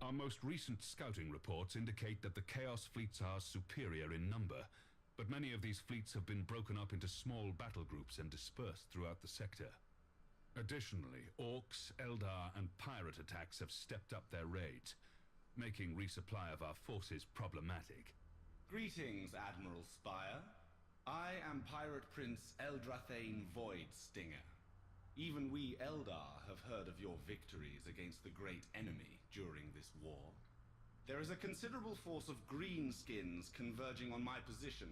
Our most recent scouting reports indicate that the Chaos fleets are superior in number, but many of these fleets have been broken up into small battle groups and dispersed throughout the sector. Additionally, Orcs, Eldar, and pirate attacks have stepped up their raids, making resupply of our forces problematic. Greetings, Admiral Spire. I am Pirate Prince Eldrathane Voidstinger. Even we Eldar have heard of your victories against the great enemy during this war. There is a considerable force of greenskins converging on my position.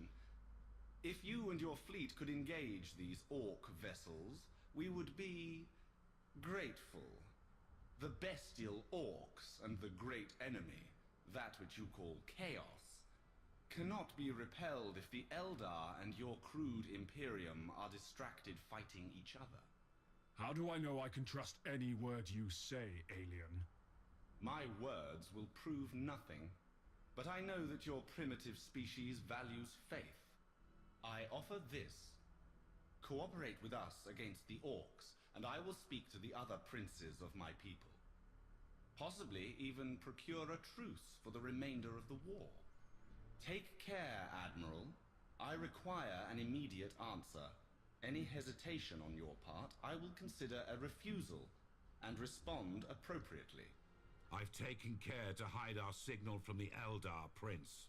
If you and your fleet could engage these orc vessels, we would be grateful. The bestial orcs and the great enemy, that which you call chaos, cannot be repelled if the Eldar and your crude Imperium are distracted fighting each other. How do I know I can trust any word you say, alien? My words will prove nothing, but I know that your primitive species values faith. I offer this. Cooperate with us against the orcs, and I will speak to the other princes of my people. Possibly even procure a truce for the remainder of the war. Take care, Admiral. I require an immediate answer. Any hesitation on your part, I will consider a refusal and respond appropriately. I've taken care to hide our signal from the Eldar, Prince.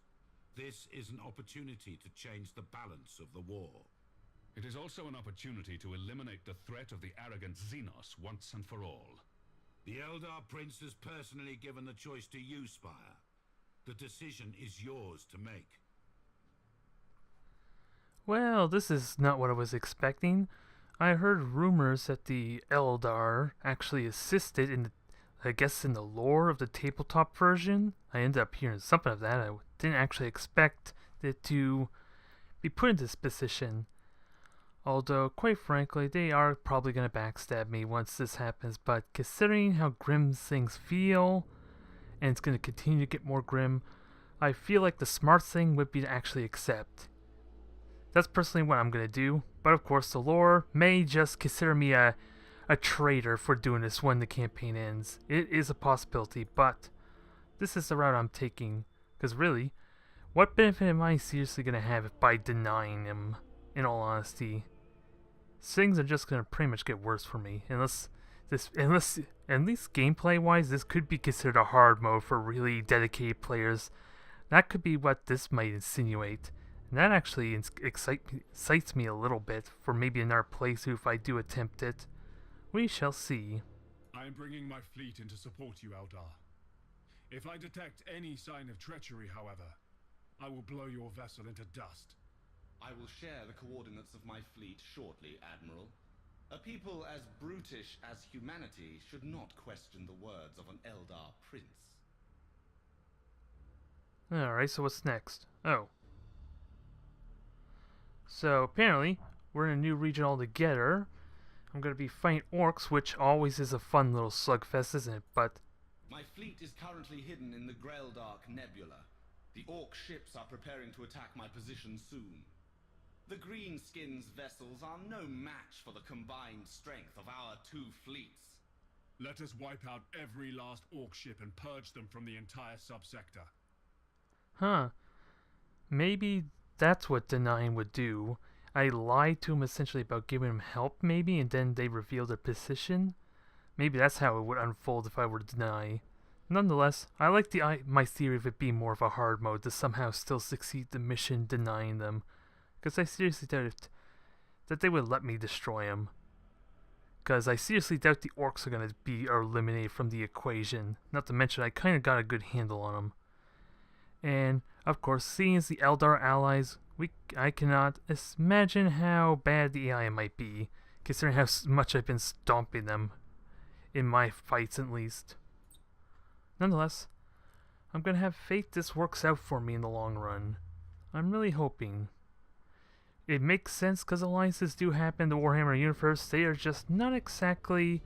This is an opportunity to change the balance of the war. It is also an opportunity to eliminate the threat of the arrogant Xenos once and for all. The Eldar Prince has personally given the choice to you, Spire. The decision is yours to make. Well, this is not what I was expecting. I heard rumors that the Eldar actually assisted in the lore of the tabletop version. I ended up hearing something of that. I didn't actually expect it to be put in this position. Although, quite frankly, they are probably going to backstab me once this happens. But considering how grim things feel, and it's going to continue to get more grim, I feel like the smart thing would be to actually accept. That's personally what I'm going to do, but of course the lore may just consider me a traitor for doing this when the campaign ends. It is a possibility, but this is the route I'm taking, because really, what benefit am I seriously going to have by denying him, in all honesty? Things are just going to pretty much get worse for me, unless, at least gameplay-wise, this could be considered a hard mode for really dedicated players. That could be what this might insinuate. And that actually excites me a little bit for maybe another playthrough if I do attempt it. We shall see. I am bringing my fleet in to support you, Eldar. If I detect any sign of treachery, however, I will blow your vessel into dust. I will share the coordinates of my fleet shortly, Admiral. A people as brutish as humanity should not question the words of an Eldar Prince. Alright, so what's next? Oh. So, apparently, we're in a new region altogether. I'm going to be fighting orcs, which always is a fun little slugfest, isn't it? But my fleet is currently hidden in the Graildark Nebula. The orc ships are preparing to attack my position soon. The Greenskins vessels are no match for the combined strength of our two fleets. Let us wipe out every last orc ship and purge them from the entire subsector. Huh. Maybe that's what denying would do. I lied to him essentially about giving him help, maybe, and then they revealed their position. Maybe that's how it would unfold if I were to deny. Nonetheless, I like my theory of it being more of a hard mode to somehow still succeed the mission denying them. Because I seriously doubt that they would let me destroy him. Because I seriously doubt the orcs are going to be eliminated from the equation. Not to mention I kind of got a good handle on them. And, of course, seeing as the Eldar allies, I cannot imagine how bad the AI might be, considering how much I've been stomping them, in my fights at least. Nonetheless, I'm going to have faith this works out for me in the long run. I'm really hoping. It makes sense because alliances do happen in the Warhammer universe. They are just not exactly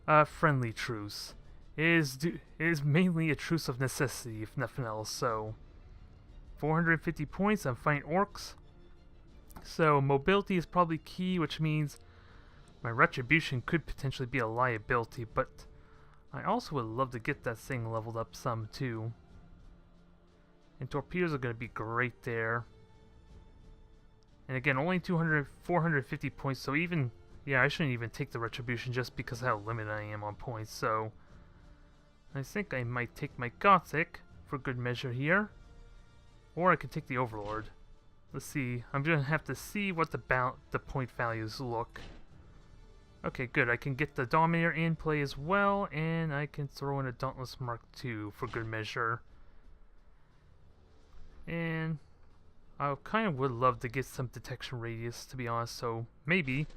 a friendly truce. It is mainly a truce of necessity, if nothing else. So, 450 points, I'm fighting orcs. So, mobility is probably key, which means my retribution could potentially be a liability, but I also would love to get that thing leveled up some too. And torpedoes are going to be great there. And again, only 450 points, so even... Yeah, I shouldn't even take the Retribution just because of how limited I am on points, so... I think I might take my Gothic for good measure here. Or I could take the Overlord. Let's see. I'm going to have to see what the point values look. Okay, good. I can get the Dominator in play as well, and I can throw in a Dauntless Mark II for good measure. And I kind of would love to get some detection radius, to be honest, so maybe,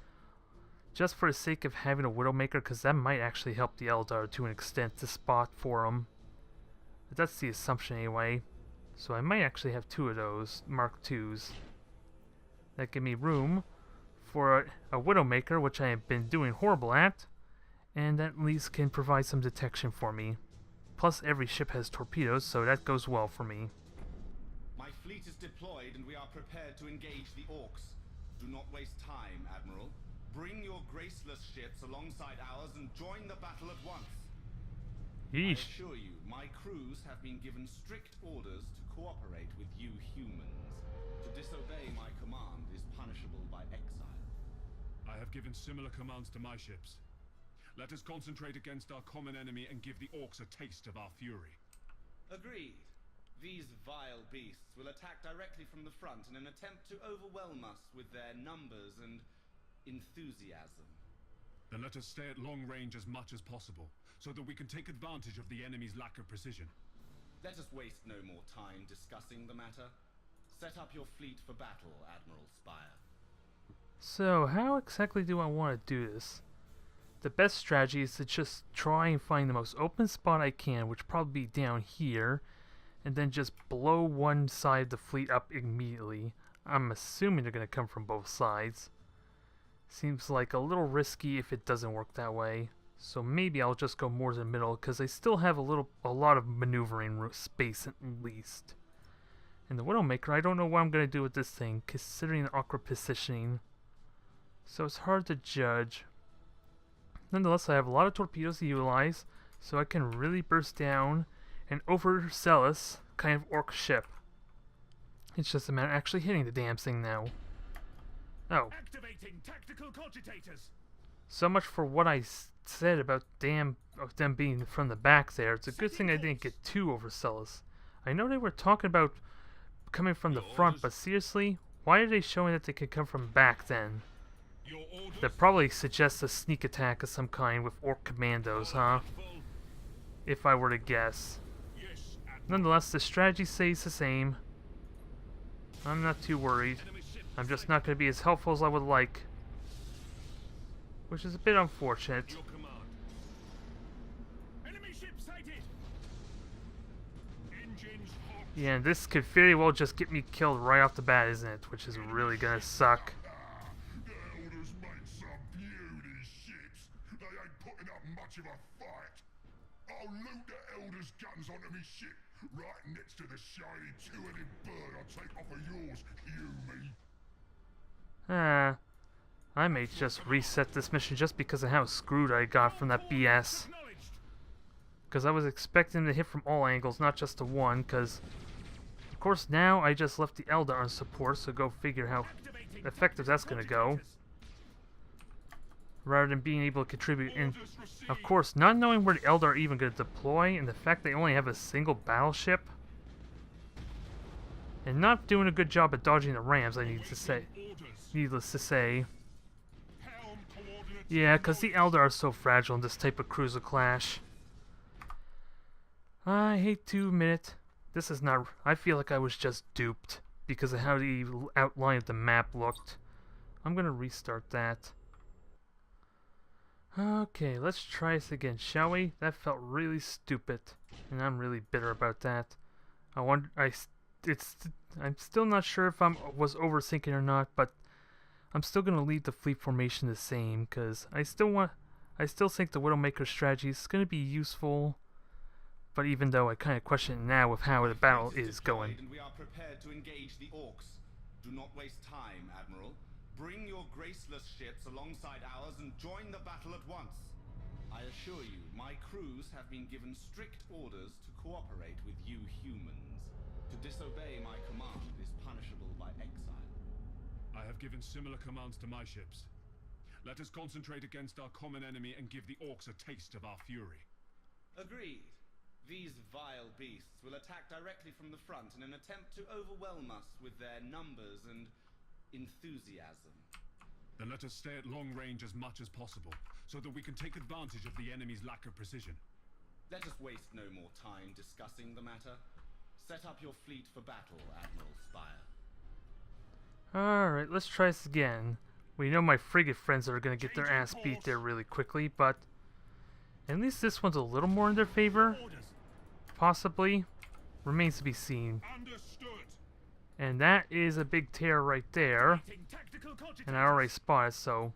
just for the sake of having a Widowmaker, because that might actually help the Eldar to an extent to spot for them. But that's the assumption anyway. So I might actually have 2 of those Mark IIs. That give me room for a Widowmaker, which I have been doing horrible at, and at least can provide some detection for me. Plus every ship has torpedoes, so that goes well for me. My fleet is deployed and we are prepared to engage the Orcs. Do not waste time, Admiral. Bring your graceless ships alongside ours and join the battle at once. Yeesh. I assure you, my crews have been given strict orders to cooperate with you humans. To disobey my command is punishable by exile. I have given similar commands to my ships. Let us concentrate against our common enemy and give the Orcs a taste of our fury. Agreed. These vile beasts will attack directly from the front in an attempt to overwhelm us with their numbers and enthusiasm. Then let us stay at long range as much as possible, so that we can take advantage of the enemy's lack of precision. Let us waste no more time discussing the matter. Set up your fleet for battle, Admiral Spire. So, how exactly do I want to do this? The best strategy is to just try and find the most open spot I can, which probably be down here, and then just blow one side of the fleet up immediately. I'm assuming they're going to come from both sides. Seems like a little risky if it doesn't work that way. So maybe I'll just go more to the middle, because I still have a lot of maneuvering space at least. And the Widowmaker, I don't know what I'm going to do with this thing, considering the awkward positioning. So it's hard to judge. Nonetheless, I have a lot of torpedoes to utilize, so I can really burst down an overzealous kind of orc ship. It's just a matter of actually hitting the damn thing now. Oh. Activating tactical cogitators. So much for what I said about them being from the back there. It's a good thing I didn't get too overzealous. I know they were talking about coming from the front, but seriously, why are they showing that they can come from back then? That probably suggests a sneak attack of some kind with orc commandos, huh? If I were to guess. Nonetheless, the strategy stays the same. I'm not too worried. I'm just not going to be as helpful as I would like. Which is a bit unfortunate. Yeah, and this could very well just get me killed right off the bat, isn't it? Which is really going to suck. The Elders make some beauty ships. They ain't putting up much of a fight. I'll loot the Elders' guns onto me ship, right next to the shiny two-headed bird I'll take off of yours, you me. I may just reset this mission just because of how screwed I got from that BS. Because I was expecting to hit from all angles, not just the one, because of course now I just left the Eldar on support, so go figure how effective that's going to go. Rather than being able to contribute, and of course not knowing where the Eldar are even going to deploy, and the fact they only have a single battleship, and not doing a good job at dodging the rams, needless to say. Yeah, because the Eldar are so fragile in this type of cruiser clash. I hate to admit it. This is not... I feel like I was just duped because of how the outline of the map looked. I'm going to restart that. Okay, let's try this again, shall we? That felt really stupid, and I'm really bitter about that. I'm still not sure if I was overthinking or not, but I'm still going to leave the fleet formation the same, because I still think the Widowmaker strategy is going to be useful. But even though I kind of question it now with how the battle is going. And we are prepared to engage the Orcs. Do not waste time, Admiral. Bring your graceless ships alongside ours and join the battle at once. I assure you, my crews have been given strict orders to cooperate with you humans. To disobey my command is punishable by exile. I have given similar commands to my ships. Let us concentrate against our common enemy and give the orcs a taste of our fury. Agreed. These vile beasts will attack directly from the front in an attempt to overwhelm us with their numbers and enthusiasm. Then let us stay at long range as much as possible, so that we can take advantage of the enemy's lack of precision. Let us waste no more time discussing the matter. Set up your fleet for battle, Admiral Spire. Alright, let's try this again. We know my frigate friends are going to get their ass beat there really quickly, but at least this one's a little more in their favor. Possibly. Remains to be seen. Understood. And that is a big tear right there. And I already spotted, so...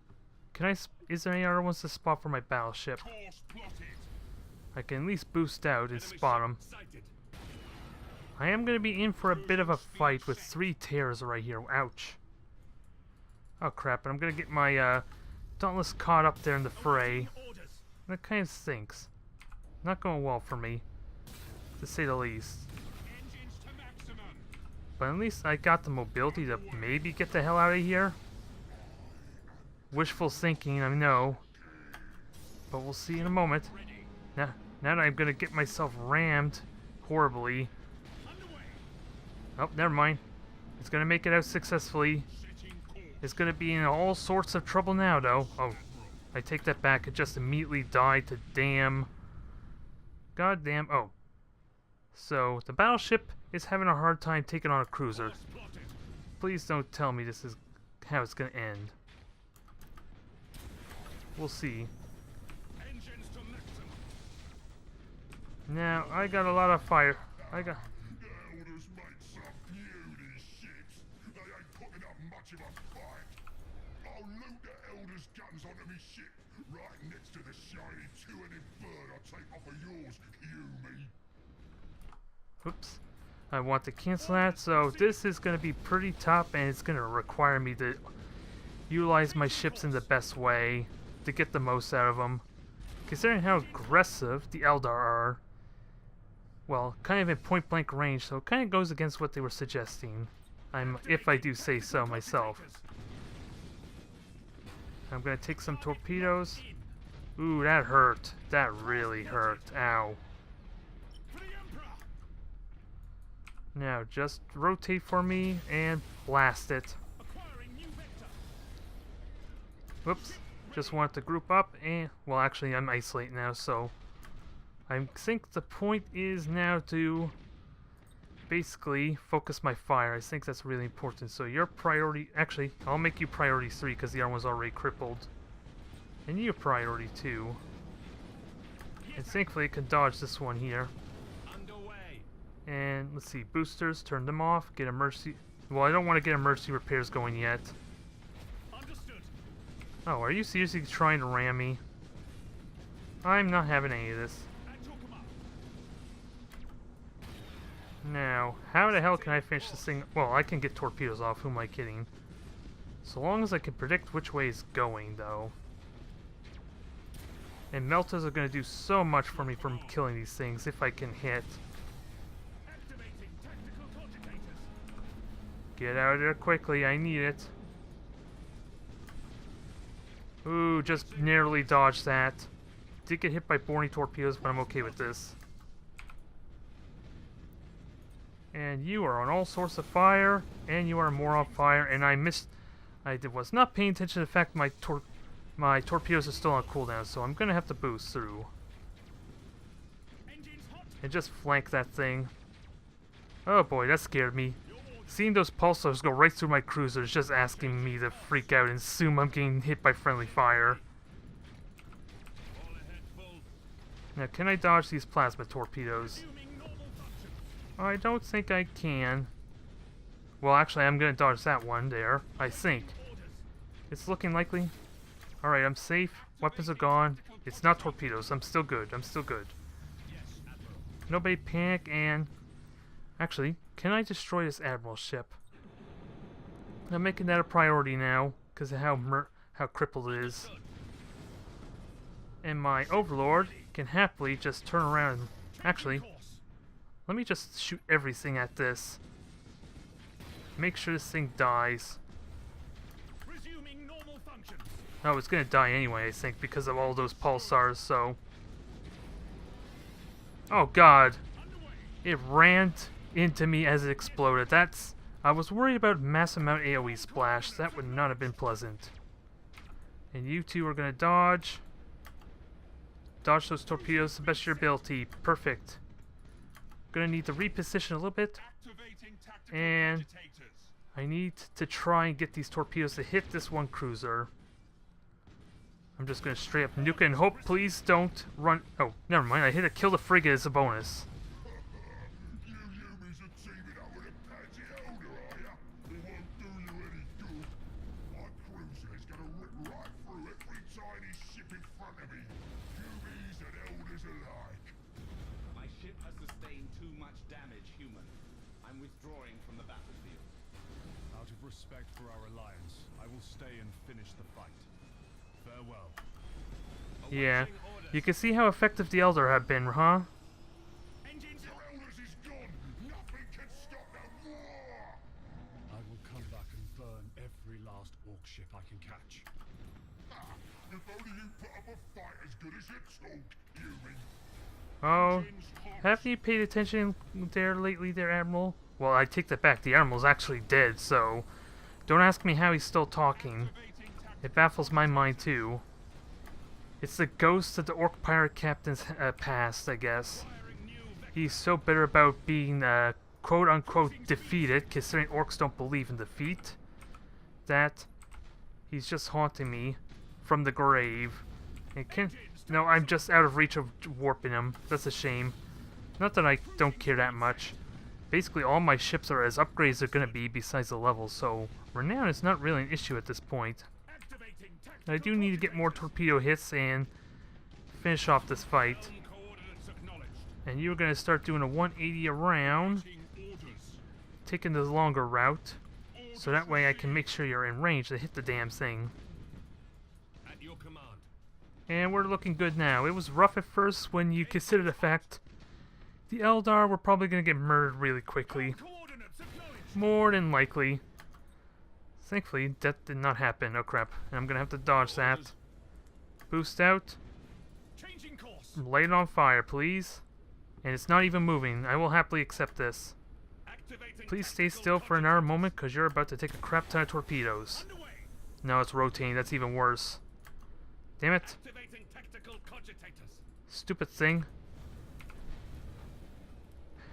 is there any other ones to spot for my battleship? Course plotted. I can at least boost out and spot them. I am going to be in for a bit of a fight with 3 tears right here. Ouch. Oh crap, and I'm going to get my Dauntless caught up there in the fray. That kind of stinks. Not going well for me, to say the least. But at least I got the mobility to maybe get the hell out of here. Wishful thinking, I know. But we'll see in a moment. Now that I'm going to get myself rammed horribly. Oh, never mind. It's going to make it out successfully. It's going to be in all sorts of trouble now, though. Oh, I take that back. It just immediately died to damn... goddamn... oh. So, the battleship is having a hard time taking on a cruiser. Please don't tell me this is how it's going to end. We'll see. Now, I got a lot of fire. The elders make some beauty ships. They ain't putting up much of a fight. I'll loot the elders' guns onto me ship, right next to the shiny two-headed bird I take off of yours, Yumi. Oops. I want to cancel that, so this is going to be pretty tough, and it's going to require me to utilize my ships in the best way to get the most out of them. Considering how aggressive the Eldar are, well, kind of in point-blank range, so it kind of goes against what they were suggesting. If I do say so myself. I'm going to take some torpedoes. Ooh, that hurt. That really hurt. Ow. Now, just rotate for me and blast it. Whoops. Just want to group up and... well, actually, I'm isolated now, so... I think the point is now to basically focus my fire. I think that's really important. So your priority... actually, I'll make you priority 3 because the other one's already crippled. And you priority 2. And thankfully I can dodge this one here. And let's see, boosters, turn them off, get emergency... well, I don't want to get emergency repairs going yet. Oh, are you seriously trying to ram me? I'm not having any of this. Now, how the hell can I finish this thing? Well, I can get torpedoes off, who am I kidding? So long as I can predict which way it's going, though. And meltas are going to do so much for me from killing these things, if I can hit. Get out of there quickly, I need it. Ooh, just narrowly dodged that. Did get hit by boring torpedoes, but I'm okay with this. And you are on all sorts of fire, and you are more on fire, and I was not paying attention to the fact my torpedoes are still on cooldown, so I'm gonna have to boost through. And just flank that thing. Oh boy, that scared me. Seeing those pulsars go right through my cruiser is just asking me to freak out and assume I'm getting hit by friendly fire. Now, can I dodge these plasma torpedoes? I don't think I can. Well, actually, I'm going to dodge that one there, I think. It's looking likely. Alright, I'm safe. Weapons are gone. It's not torpedoes. I'm still good. I'm still good. Nobody panic, and... actually, can I destroy this Admiral ship? I'm making that a priority now, because of how crippled it is. And my overlord can happily just turn around and... Actually, let me just shoot everything at this. Make sure this thing dies. Resuming normal function. Oh, it's gonna die anyway, I think, because of all those pulsars, so... Oh god! It ran into me as it exploded. That's... I was worried about massive amount of AoE splash. That would not have been pleasant. And you two are gonna dodge. Dodge those torpedoes to the best of your ability. Perfect. Gonna need to reposition a little bit. And I need to try and get these torpedoes to hit this one cruiser. I'm just gonna straight up nuke it and hope please don't run. Oh, never mind. I hit a kill the frigate as a bonus. You humans are teaming up with a pansy elder, are ya? It won't do you any good. My cruiser is gonna rip right through every tiny ship in front of me. Humies and elders alike. My ship has sustained too much damage, human. I'm withdrawing from the battlefield. Out of respect for our alliance, I will stay and finish the fight. Farewell. Yeah, you can see how effective the Elder have been, huh? Your elders is gone. Nothing can stop the war. I will come back and burn every last orc ship I can catch. If only you put up a fight as good as you talk, human. Oh, haven't you paid attention there lately there, Admiral? Well, I take that back. The Admiral's actually dead, so don't ask me how he's still talking. It baffles my mind, too. It's the ghost of the Orc Pirate Captain's past, I guess. He's so bitter about being, quote-unquote, defeated, considering orcs don't believe in defeat, that he's just haunting me from the grave. No, I'm just out of reach of warping him. That's a shame. Not that I don't care that much. Basically, all my ships are as upgrades are going to be besides the levels, so renown is not really an issue at this point. I do need to get more torpedo hits and finish off this fight. And you're going to start doing a 180 around, taking the longer route, so that way I can make sure you're in range to hit the damn thing. And we're looking good now. It was rough at first when you consider the fact the Eldar were probably going to get murdered really quickly. More than likely. Thankfully, that did not happen. Oh crap. And I'm going to have to dodge that. Boost out. Light it on fire, please. And it's not even moving. I will happily accept this. Please stay still for another moment because you're about to take a crap ton of torpedoes. No, it's rotating. That's even worse. Damn it. Stupid thing.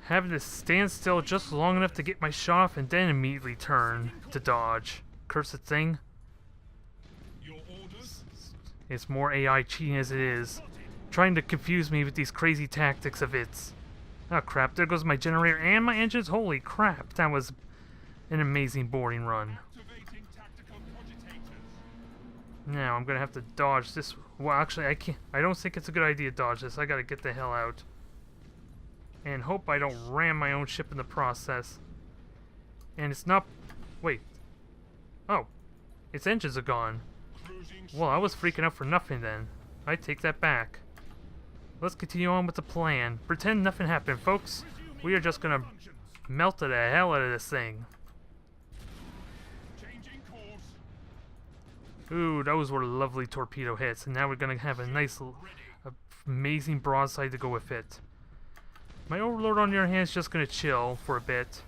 Having to stand still just long enough to get my shot off and then immediately turn to dodge. Cursed thing. It's more AI cheating as it is. Trying to confuse me with these crazy tactics of its. Oh crap, there goes my generator and my engines. Holy crap, that was an amazing boarding run. Now I'm gonna have to dodge this. Well, actually, I can't. I don't think it's a good idea to dodge this. I gotta get the hell out. And hope I don't ram my own ship in the process. And it's not... Wait. Oh. Its engines are gone. Well, I was freaking out for nothing then. I take that back. Let's continue on with the plan. Pretend nothing happened, folks. We are just gonna melt the hell out of this thing. Ooh, those were lovely torpedo hits. And now we're gonna have a nice, amazing broadside to go with it. My overlord on your hand is just gonna chill for a bit.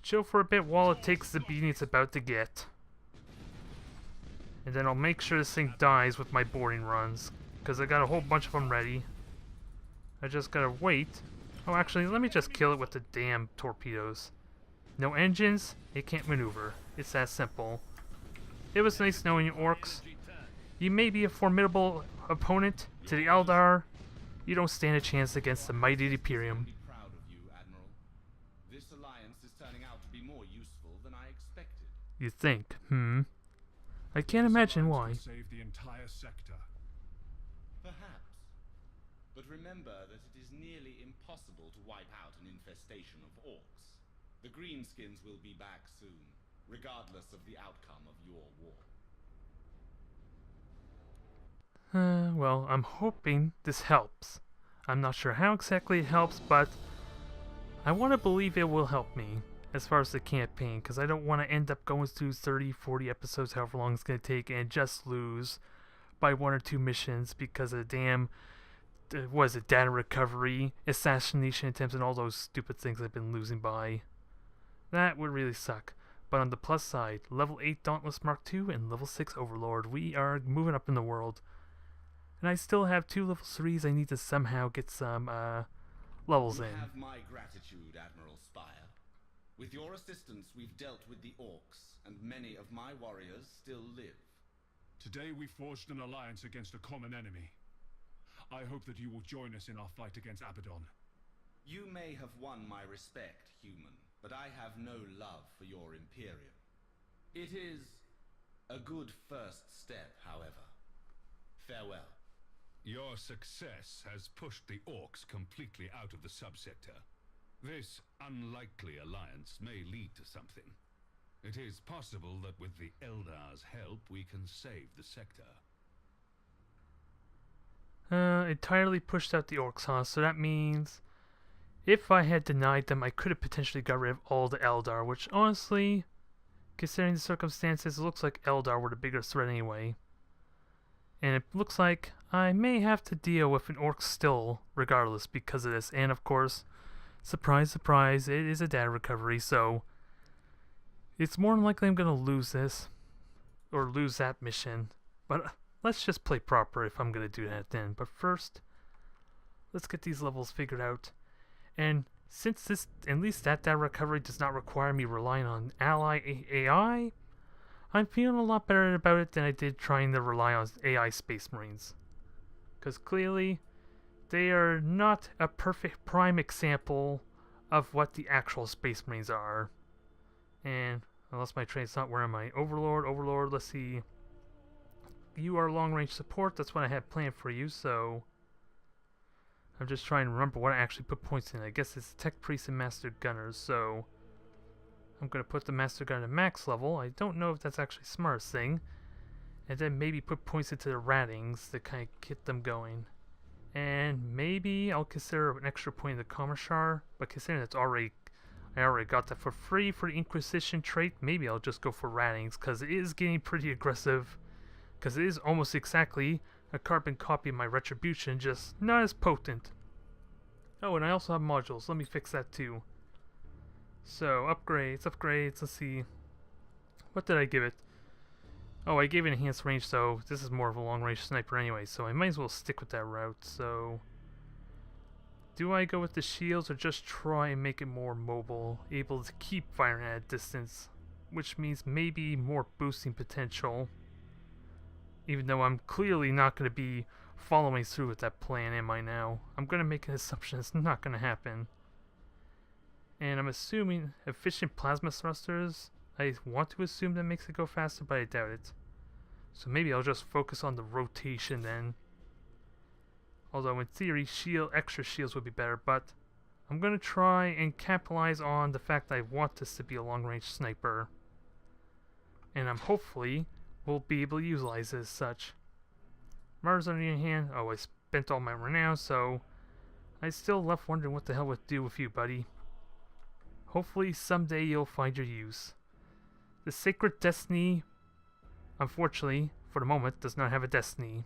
Chill for a bit while it takes the beating it's about to get. And then I'll make sure this thing dies with my boarding runs. Because I got a whole bunch of them ready. I just gotta wait. Oh, actually, let me just kill it with the damn torpedoes. No engines, it can't maneuver. It's that simple. It was nice knowing you, orcs. You may be a formidable opponent to the Eldar. You don't stand a chance against the mighty Imperium. Be proud of you, Admiral. This alliance is turning out to be more useful than I expected. You think? I can't imagine why. Save the entire sector. Perhaps. But remember that it is nearly impossible to wipe out an infestation of orcs. The greenskins will be back soon, regardless of the outcome of your war. Well, I'm hoping this helps. I'm not sure how exactly it helps, but I want to believe it will help me as far as the campaign, because I don't want to end up going through 30, 40 episodes, however long it's going to take, and just lose by 1 or 2 missions because of the damn, data recovery, assassination attempts, and all those stupid things I've been losing by. That would really suck. But on the plus side, level 8 Dauntless Mark II and level 6 Overlord, we are moving up in the world. And I still have 2 level 3s I need to somehow get some levels in. You have my gratitude, Admiral Spire. With your assistance, we've dealt with the orcs, and many of my warriors still live. Today we forged an alliance against a common enemy. I hope that you will join us in our fight against Abaddon. You may have won my respect, human, but I have no love for your Imperium. It is a good first step, however. Farewell. Your success has pushed the orcs completely out of the subsector. This unlikely alliance may lead to something. It is possible that with the Eldar's help, we can save the sector. Entirely pushed out the orcs, huh? So that means if I had denied them, I could have potentially got rid of all the Eldar, which honestly, considering the circumstances, it looks like Eldar were the bigger threat anyway. And it looks like I may have to deal with an orc still, regardless, because of this. And of course, surprise, surprise, it is a data recovery, so it's more than likely I'm going to lose this, or lose that mission. But let's just play proper if I'm going to do that then. But first, let's get these levels figured out. And since this, at least that data recovery does not require me relying on ally AI, I'm feeling a lot better about it than I did trying to rely on AI Space Marines. Because clearly, they are not a perfect prime example of what the actual Space Marines are. And, unless my train's not, where am I? Overlord, let's see. You are long-range support, that's what I had planned for you, so I'm just trying to remember what I actually put points in. I guess it's Tech Priest and Master Gunners, so I'm going to put the Master Gunner to max level. I don't know if that's actually the smartest thing. And then maybe put points into the Rattings to kind of get them going. And maybe I'll consider an extra point in the Commissar, but considering I already got that for free for the Inquisition trait, maybe I'll just go for Rattings, because it is getting pretty aggressive. Because it is almost exactly a carbon copy of my Retribution, just not as potent. Oh, and I also have modules. Let me fix that too. So, upgrades, let's see. What did I give it? Oh, I gave it enhanced range, so this is more of a long-range sniper anyway, so I might as well stick with that route, so do I go with the shields or just try and make it more mobile, able to keep firing at a distance, which means maybe more boosting potential, even though I'm clearly not going to be following through with that plan, am I now? I'm going to make an assumption it's not going to happen. And I'm assuming efficient plasma thrusters, I want to assume that makes it go faster, but I doubt it. So maybe I'll just focus on the rotation then. Although in theory, extra shields would be better, but I'm going to try and capitalize on the fact that I want this to be a long-range sniper. And I'm hopefully will be able to utilize it as such. Mars on the other hand, oh, I spent all my renown, so I still left wondering what the hell would do with you, buddy. Hopefully someday you'll find your use. The Sacred Destiny, unfortunately, for the moment, does not have a destiny.